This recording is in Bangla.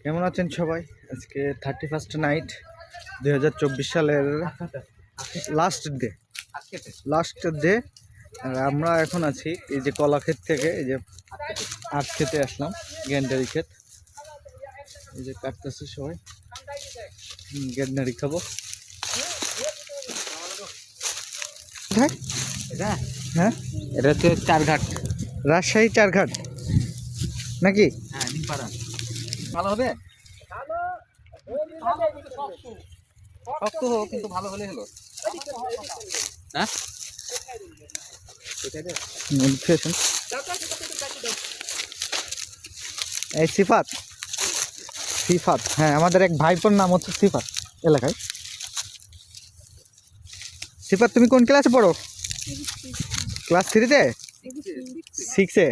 কেমন আছেন সবাই? আজকে 31st নাইট 2024 সালের লাস্ট ডে। আর আমরা এখন আছি এই যে কলাক্ষেত থেকে এই যে আখ খেতে আসলাম, গ্যান্ডারি ক্ষেত। এই যে কাটতেছে সবাই, গ্যান্ডারি খাবো। হ্যাঁ, এটা হচ্ছে চারঘাট, রাজশাহী চারঘাট নাকি? হ্যাঁ নিমপাড়া। ভালো হবে, শক্ত হোক কিন্তু ভালো হলে হলো। হ্যাঁ এই সিফাত, হ্যাঁ আমাদের এক ভাইপোর নাম হচ্ছে সিফাত এলাকায়। সিফাত, তুমি কোন ক্লাসে পড়ো? ক্লাস 3-তে? 6-এ?